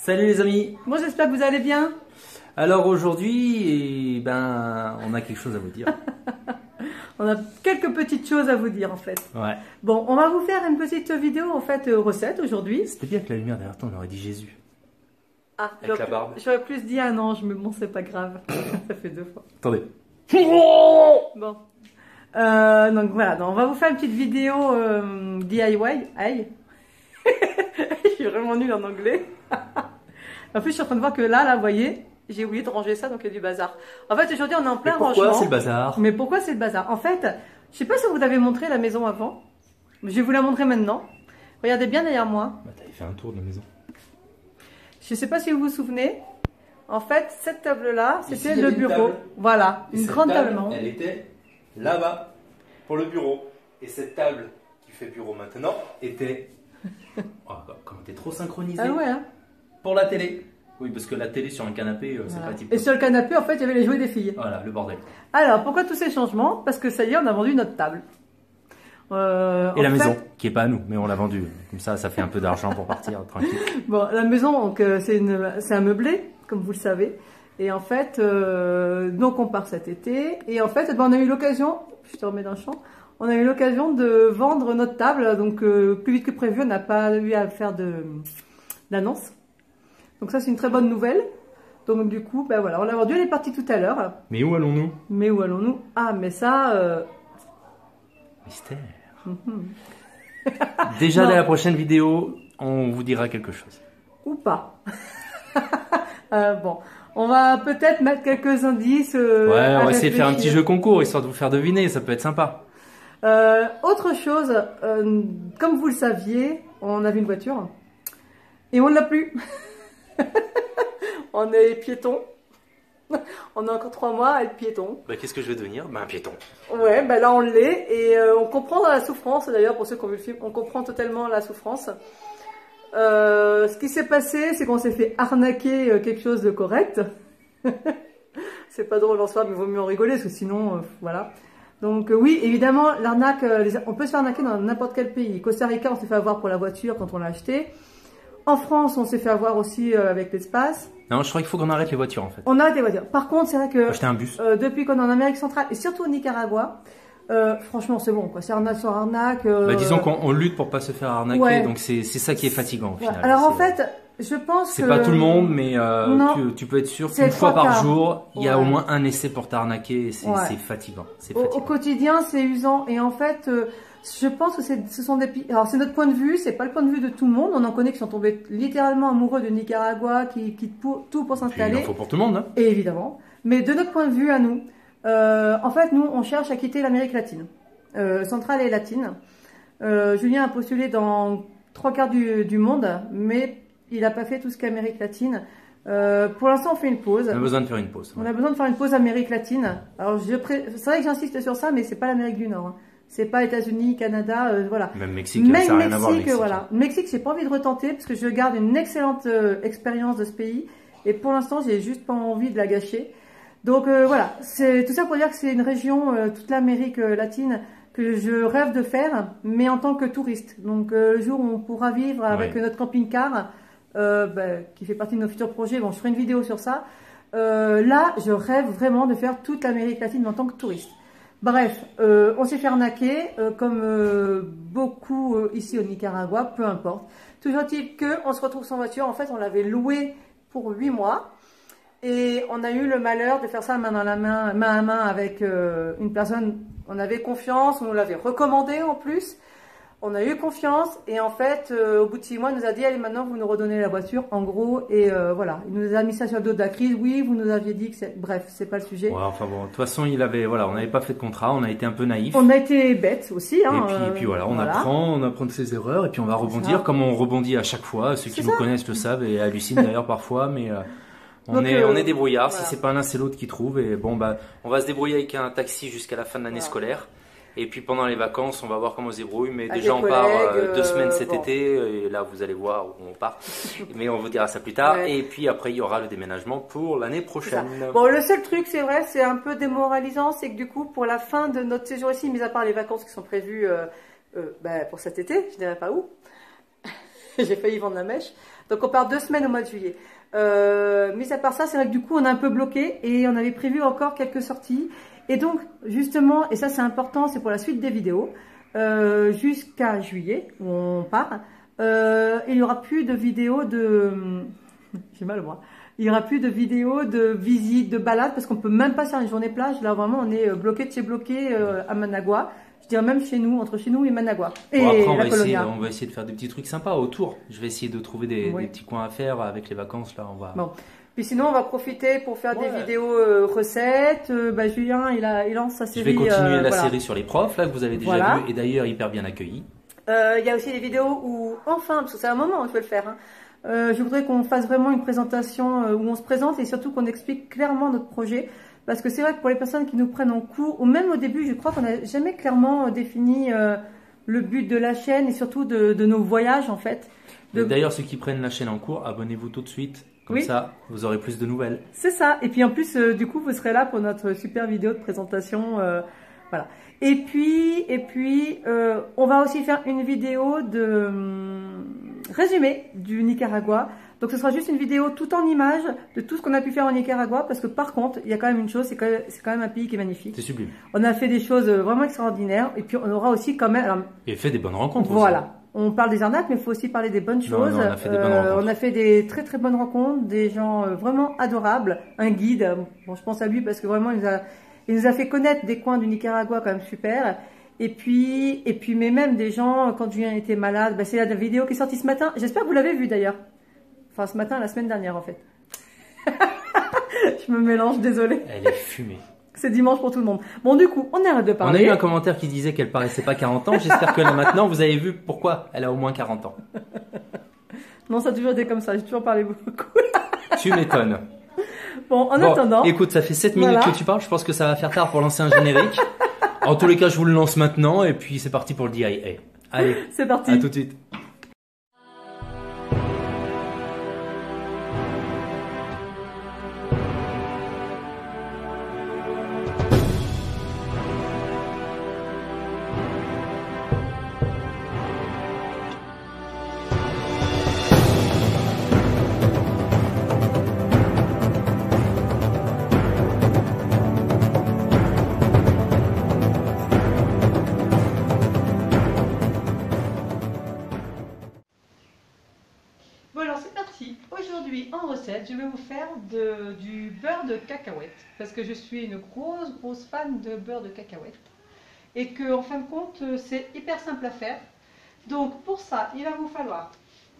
Salut les amis. Moi j'espère que vous allez bien. Alors aujourd'hui, on a quelque chose à vous dire. On a quelques petites choses à vous dire en fait. Ouais. Bon, on va vous faire une petite vidéo en fait recette aujourd'hui. C'était bien que la lumière derrière toi, on aurait dit Jésus. Ah, avec la barbe. J'aurais plus dit un ange, mais bon c'est pas grave. Ça fait 2 fois. Attendez. Bon. Donc voilà, donc on va vous faire une petite vidéo DIY. Aïe. Je suis vraiment nulle en anglais. En plus, je suis en train de voir que là, vous voyez, j'ai oublié de ranger ça, donc il y a du bazar. En fait, aujourd'hui, on est en plein rangement. Pourquoi c'est le bazar? Mais pourquoi c'est le bazar? En fait, je sais pas si vous avez montré la maison avant. Je vais vous la montrer maintenant. Regardez bien derrière moi. Bah, t'avais fait un tour de la maison. Je sais pas si vous vous souvenez. En fait, cette table-là, c'était Ici, le il y avait une bureau. table. Voilà, Et une cette grande table. Non. Elle était là-bas pour le bureau. Et cette table qui fait bureau maintenant était. Oh, comment t'es trop synchronisé. Ah ouais, hein. Pour la télé. Oui, parce que la télé sur un canapé, c'est Voilà. pas type. Et sur le canapé, en fait, il y avait les jouets des filles. Voilà, le bordel. Alors, pourquoi tous ces changements? Parce que ça y est, on a vendu notre table. Et la maison, qui est pas à nous, mais on l'a vendue. Comme ça fait un peu d'argent pour partir tranquille. Bon, la maison, donc c'est un meublé, comme vous le savez. Et en fait, donc on part cet été. Et en fait, on a eu l'occasion, je te remets dans le champ, on a eu l'occasion de vendre notre table. Donc plus vite que prévu, on n'a pas eu à faire d'annonce. Donc ça, c'est une très bonne nouvelle. Donc du coup, ben voilà, on l'a vendu, elle est partie tout à l'heure. Mais où allons-nous? Mais où allons-nous? Ah, mais ça... Mystère. Déjà, Non. dans la prochaine vidéo, on vous dira quelque chose. Ou pas. Bon, on va peut-être mettre quelques indices. Ouais, on va essayer de faire un petit jeu concours, histoire de vous faire deviner, ça peut être sympa. Autre chose, comme vous le saviez, on avait une voiture et on ne l'a plus. On est piéton. On a encore 3 mois à être piéton. Bah, qu'est-ce que je vais devenir? Bah, un piéton. Ouais, bah là on l'est et on comprend la souffrance. D'ailleurs, pour ceux qui ont vu le film, on comprend totalement la souffrance. Ce qui s'est passé, c'est qu'on s'est fait arnaquer quelque chose de correct. C'est pas drôle en soi, mais il vaut mieux en rigoler parce que sinon, voilà. Donc oui, évidemment, l'arnaque, on peut se faire arnaquer dans n'importe quel pays. Costa Rica, on s'est fait avoir pour la voiture quand on l'a acheté. En France, on s'est fait avoir aussi avec l'espace. Non, je crois qu'il faut qu'on arrête les voitures en fait. On arrête les voitures. Par contre, c'est vrai que Acheter un bus. depuis qu'on est en Amérique centrale et surtout au Nicaragua, franchement, c'est bon, quoi. C'est arnaque sur arnaque. Bah, disons qu'on lutte pour pas se faire arnaquer, Ouais. donc c'est ça qui est fatigant au Voilà. final. Alors en fait, je pense que... c'est pas tout le monde, mais Non. tu peux être sûr C'est qu'une fois 3 par quarts. jour, il y a Ouais. au moins un essai pour t'arnaquer. C'est Ouais. fatigant. C'est Au fatigant. quotidien, c'est usant. Et en fait, je pense que ce sont des... Alors, c'est notre point de vue, c'est pas le point de vue de tout le monde. On en connaît qui sont tombés littéralement amoureux de Nicaragua, qui quittent tout pour Puis, il s'installer. en faut pour tout le monde. Hein. Et évidemment. Mais de notre point de vue à nous, en fait, nous, on cherche à quitter l'Amérique latine, centrale et latine. Julien a postulé dans 3 quarts du monde, mais il n'a pas fait tout ce qu'est Amérique latine. Pour l'instant, on fait une pause. On a besoin de faire une pause. On a besoin de faire une pause Amérique latine. Alors, c'est vrai que j'insiste sur ça, mais c'est pas l'Amérique du Nord. Hein. C'est pas États-Unis, Canada, voilà. Même Mexique, ça n'a rien à voir. Mexique, voilà. Mexique, j'ai pas envie de retenter parce que je garde une excellente expérience de ce pays. Et pour l'instant, j'ai juste pas envie de la gâcher. Donc voilà, c'est tout ça pour dire que c'est une région, toute l'Amérique latine, que je rêve de faire, mais en tant que touriste. Donc le jour où on pourra vivre avec notre camping-car, qui fait partie de nos futurs projets, bon, je ferai une vidéo sur ça. Là, je rêve vraiment de faire toute l'Amérique latine en tant que touriste. Bref, on s'est fait arnaquer, comme beaucoup ici au Nicaragua, peu importe. Toujours est-il qu'on se retrouve sans voiture. En fait, on l'avait loué pour 8 mois. Et on a eu le malheur de faire ça main dans la main, main à main avec une personne. On avait confiance, on nous l'avait recommandé en plus. On a eu confiance et en fait, au bout de 6 mois, il nous a dit allez maintenant vous nous redonnez la voiture, en gros. Et voilà, il nous a mis ça sur le dos de la crise. Oui, vous nous aviez dit que c'est... Bref, c'est pas le sujet. Ouais, enfin bon, de toute façon, on n'avait pas fait de contrat, on a été un peu naïf. On a été bêtes aussi. Hein, et puis voilà, on apprend de ses erreurs et puis on va rebondir comme on rebondit à chaque fois. Ceux qui nous connaissent le savent et hallucinent d'ailleurs parfois, mais on est débrouillards. Voilà. Si c'est pas l'un, c'est l'autre qui trouve. Et bon, bah, on va se débrouiller avec un taxi jusqu'à la fin de l'année scolaire. Et puis pendant les vacances, on va voir comment on se débrouille. Mais avec déjà, on part 2 semaines cet bon. été. Et là, vous allez voir où on part. Mais on vous dira ça plus tard. Ouais. Et puis après, il y aura le déménagement pour l'année prochaine. Bon, le seul truc, c'est vrai, c'est un peu démoralisant, c'est que du coup, pour la fin de notre séjour ici, mis à part les vacances qui sont prévues pour cet été, je ne dirais pas où, j'ai failli vendre la mèche. Donc on part 2 semaines au mois de juillet. Mis à part ça, c'est vrai que du coup on a un peu bloqué et on avait prévu encore quelques sorties. Et donc justement, et ça c'est important, c'est pour la suite des vidéos, jusqu'à juillet où on part, il n'y aura plus de vidéos de... J'ai mal au bras. Il n'y aura plus de vidéos de visite, de balade, parce qu'on peut même pas faire une journée plage. Là, vraiment, on est bloqué de chez bloqué à Managua. Je dirais même chez nous, entre chez nous et Managua. Et bon, après, on va essayer de faire des petits trucs sympas autour. Je vais essayer de trouver des petits coins à faire avec les vacances. Là, on va... Bon. Puis sinon, on va profiter pour faire des vidéos recettes. Julien, il lance sa série. Je vais continuer la série sur les profs, là, que vous avez déjà vu, et d'ailleurs, hyper bien accueilli. Il y a aussi des vidéos où, enfin, parce que c'est un moment où je veux le faire, hein, je voudrais qu'on fasse vraiment une présentation où on se présente et surtout qu'on explique clairement notre projet. Parce que c'est vrai que pour les personnes qui nous prennent en cours, ou même au début, je crois qu'on n'a jamais clairement défini le but de la chaîne et surtout de nos voyages en fait. D'ailleurs, ceux qui prennent la chaîne en cours, abonnez-vous tout de suite. Comme ça, vous aurez plus de nouvelles. C'est ça. Et puis en plus, du coup, vous serez là pour notre super vidéo de présentation. Voilà. Et puis, on va aussi faire une vidéo de résumé du Nicaragua. Donc, ce sera juste une vidéo tout en images de tout ce qu'on a pu faire au Nicaragua. Parce que par contre, il y a quand même une chose, c'est quand même un pays qui est magnifique. C'est sublime. On a fait des choses vraiment extraordinaires. Et puis, on aura aussi quand même... Alors, et fait des bonnes rencontres voilà. aussi. On parle des arnaques, mais il faut aussi parler des bonnes choses. Non, on a fait des bonnes rencontres. On a fait des très très bonnes rencontres, des gens vraiment adorables. Un guide, bon, je pense à lui parce que vraiment il nous a fait connaître des coins du Nicaragua quand même super. Et puis mais même des gens, quand Julien était malade, bah, c'est la vidéo qui est sortie ce matin. J'espère que vous l'avez vue d'ailleurs. Enfin ce matin, la semaine dernière en fait. Je me mélange, désolée. Elle est fumée. C'est dimanche pour tout le monde. Bon, du coup, on arrête de parler. On a eu un commentaire qui disait qu'elle paraissait pas 40 ans. J'espère que là, maintenant, vous avez vu pourquoi elle a au moins 40 ans. Non, ça a toujours été comme ça. J'ai toujours parlé beaucoup. Tu m'étonnes. Bon, en attendant... Écoute, ça fait 7 minutes que tu parles. Je pense que ça va faire tard pour lancer un générique. En tous les cas, je vous le lance maintenant. Et puis, c'est parti pour le DIA. Allez, c'est parti. À tout de suite. Aujourd'hui en recette, je vais vous faire du beurre de cacahuète parce que je suis une grosse fan de beurre de cacahuète et que en fin de compte c'est hyper simple à faire. Donc pour ça il va vous falloir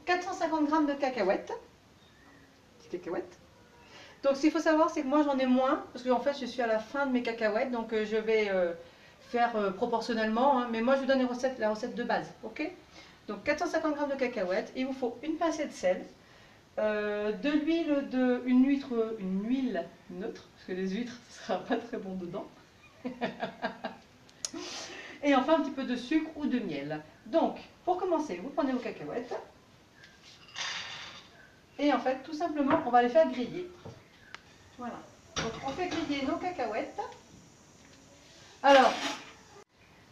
450 g de cacahuètes. Donc ce qu'il faut savoir c'est que moi j'en ai moins parce que en fait je suis à la fin de mes cacahuètes, donc je vais faire proportionnellement, hein, mais moi je vous donne la recette de base, ok? Donc 450 g de cacahuètes, il vous faut une pincée de sel. De l'huile, une huile neutre, parce que les huîtres, ce sera pas très bon dedans. Et enfin un petit peu de sucre ou de miel. Donc, pour commencer, vous prenez vos cacahuètes. Et en fait, tout simplement, on va les faire griller. Voilà. Donc, on fait griller nos cacahuètes. Alors,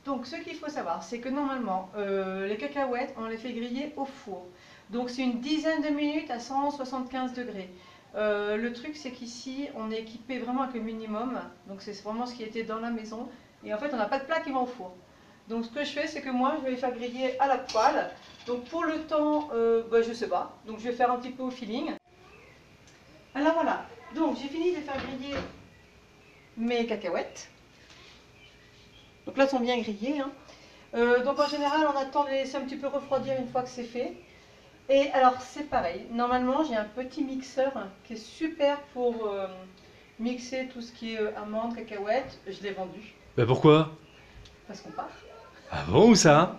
donc ce qu'il faut savoir, c'est que normalement, les cacahuètes, on les fait griller au four. Donc c'est une dizaine de minutes à 175 degrés. Le truc c'est qu'ici on est équipé vraiment avec le minimum. Donc c'est vraiment ce qui était dans la maison. Et en fait on n'a pas de plat qui va au four. Donc ce que je fais c'est que moi je vais les faire griller à la poêle. Donc pour le temps, je sais pas. Donc je vais faire un petit peu au feeling. Alors voilà. Donc j'ai fini de faire griller mes cacahuètes. Donc là elles sont bien grillées, hein. Donc en général on attend de les laisser un petit peu refroidir une fois que c'est fait. Et alors c'est pareil, normalement j'ai un petit mixeur qui est super pour mixer tout ce qui est amandes, cacahuètes. Je l'ai vendu. Bah pourquoi? Parce qu'on part. Ah bon, où ça?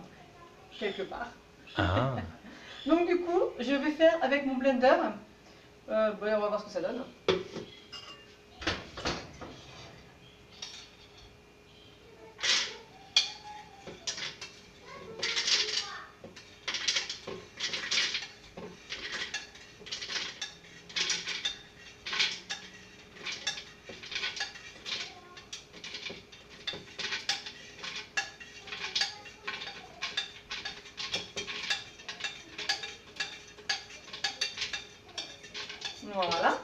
Quelque part. Ah. Donc du coup, je vais faire avec mon blender. On va voir ce que ça donne. Voilà.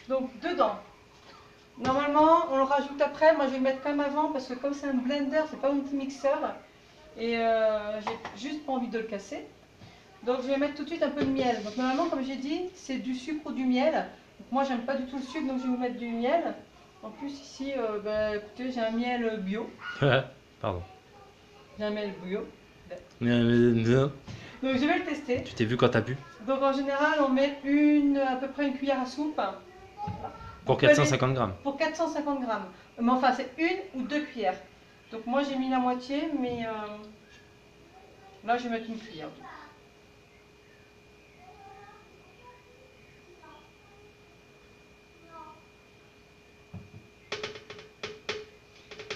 Donc dedans, normalement on le rajoute après, moi je vais le mettre comme avant parce que comme c'est un blender, c'est pas un petit mixeur et j'ai juste pas envie de le casser. Donc je vais mettre tout de suite un peu de miel. Donc normalement comme j'ai dit, c'est du sucre ou du miel. Donc, moi j'aime pas du tout le sucre donc je vais vous mettre du miel. En plus ici, écoutez, j'ai un miel bio. Pardon. J'ai un miel bio. Donc je vais le tester. Tu t'es vu quand t'as bu? Donc en général on met à peu près une cuillère à soupe. Pour 450 grammes. Pour 450 grammes. Mais enfin, c'est 1 ou 2 cuillères. Donc moi, j'ai mis la moitié, mais là, je vais mettre une cuillère.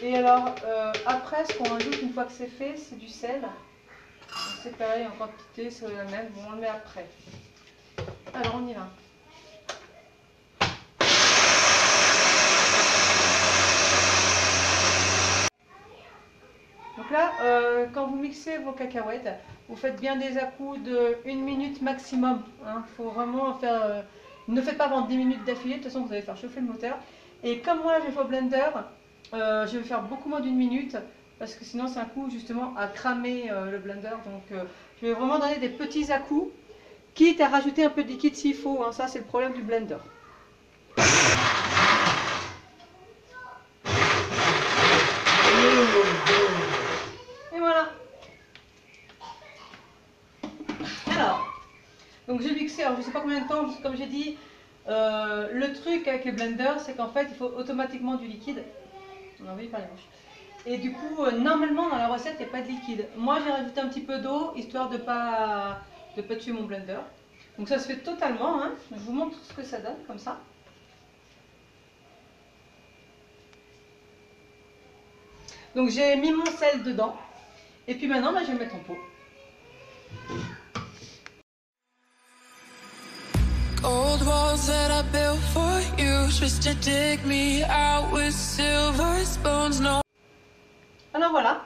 Et alors, après, ce qu'on rajoute une fois que c'est fait, c'est du sel. C'est pareil, en quantité, c'est la même. Bon, on le met après. Alors, on y va. Donc là, quand vous mixez vos cacahuètes, vous faites bien des à-coups de 1 minute maximum. Hein. Faut vraiment faire. Ne faites pas pendant 10 minutes d'affilée, de toute façon vous allez faire chauffer le moteur. Et comme moi j'ai fait au blender, je vais faire beaucoup moins d'1 minute parce que sinon c'est un coup justement à cramer le blender. Donc je vais vraiment donner des petits à-coups, quitte à rajouter un peu de liquide s'il faut. Hein. Ça c'est le problème du blender. Voilà. Alors, donc j'ai mixé, alors je ne sais pas combien de temps, comme j'ai dit, le truc avec les blenders, c'est qu'en fait, il faut automatiquement du liquide. On a envie par les manches. Et du coup, normalement, dans la recette, il n'y a pas de liquide. Moi, j'ai rajouté un petit peu d'eau, histoire de pas tuer mon blender. Donc ça se fait totalement, hein. Je vous montre ce que ça donne, comme ça. Donc j'ai mis mon sel dedans. Et puis maintenant, je vais le mettre en pot. Old walls that I built for you, just to dig me out with silver spoons. No. Alors voilà.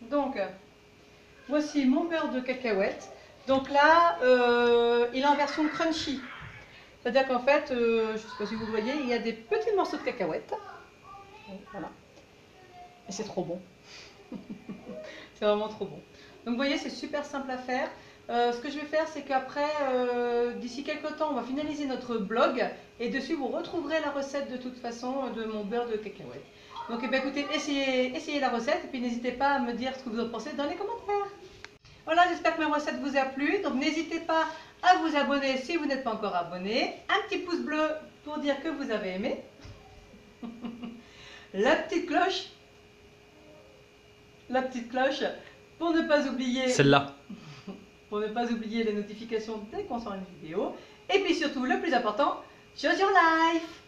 Donc, voici mon beurre de cacahuète. Donc là, il est en version crunchy. C'est-à-dire qu'en fait, je ne sais pas si vous voyez, il y a des petits morceaux de cacahuètes. Donc, voilà. Et c'est trop bon. C'est vraiment trop bon. Donc vous voyez, c'est super simple à faire. Ce que je vais faire, c'est qu'après, d'ici quelques temps, on va finaliser notre blog. Et dessus, vous retrouverez la recette de toute façon de mon beurre de cacahuète. Donc écoutez, essayez la recette. Et puis n'hésitez pas à me dire ce que vous en pensez dans les commentaires. Voilà, j'espère que ma recette vous a plu. Donc n'hésitez pas à vous abonner si vous n'êtes pas encore abonné. Un petit pouce bleu pour dire que vous avez aimé. La petite cloche pour ne pas oublier celle-là, pour ne pas oublier les notifications dès qu'on sort une vidéo. Et puis surtout, le plus important, choose your life.